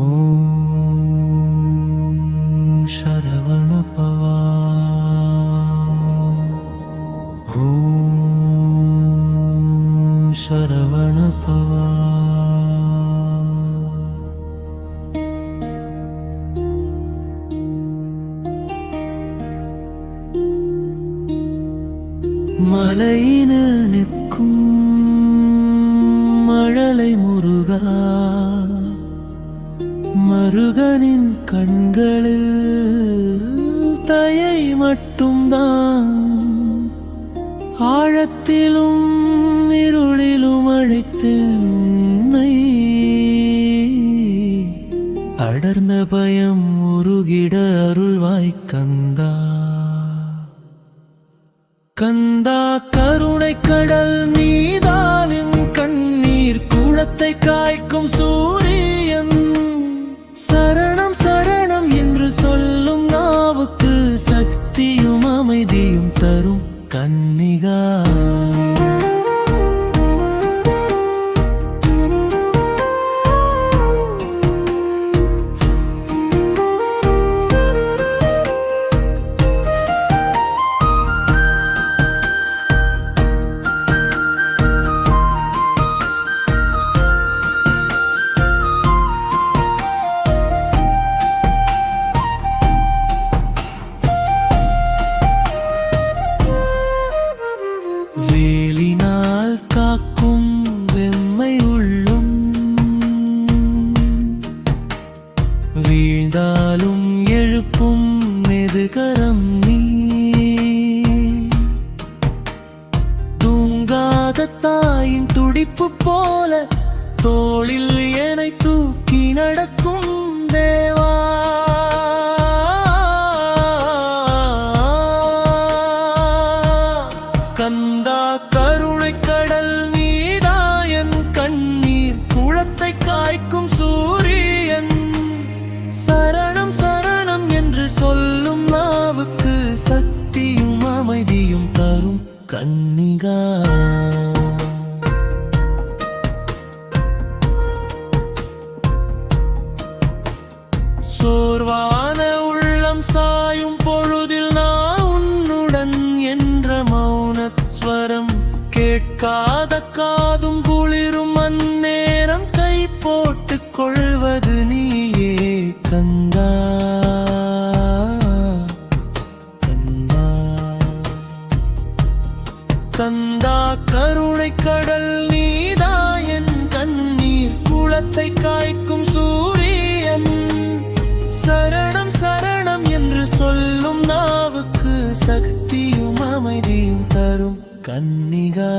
ஓம் சரவண பவா. ஓம் சரவண பவா. மலையினில் நிற்கும் மழலை முருகா, மருகனின் கண்களில் தயை மட்டும்தான். ஆழத்திலும் இருளிலும் அழைத்தென்னை அடர்ந்த பயம் உருகிட அருள்வாய் கந்தா. கந்தா கருணை கடல் நீதானின் கண்ணீர் குளத்தை காய்க்கும் சூரியன். சரணம் சரணம் என்று சொல்லும் நாவுக்கு சக்தியும் அமைதியும் தரும் கன்னிகா. வேலினால் காக்கும் வெம்மை உள்ளும் வீழ்ந்தாலும் எழுப்பும் மெதுகரம் நீ. தூங்காத தாயின் துடிப்பு போல தோளில் என்னை தூக்கி நடக்கும் தேவா. கந்தா கருணை கடல் நீதாயன் கண்ணீர் குளத்தை காய்க்கும் சூரியன். சரணம் சரணம் என்று சொல்லும் நாவுக்கு சக்தியும் அமைதியும் தரும் கன்னிகா. சோர்வான உள்ளம் சாயும் பொழுதில் நான் உன்னுடன் என்ற மௌனஸ்வரம் கேட்காத காதும் குளிரும் அந்நேரம் கை போட்டுக் கொள்வது நீயே கந்தா. கந்தா கந்தா கருணை கடல் நீதாயன் கண்ணீர் குளத்தை காய்க்கும் சூரியன். சரணம் சரணம் என்று சொல்லும் நாவுக்கு சக்தியும் அமைதியும் தரும் கன்னிகா.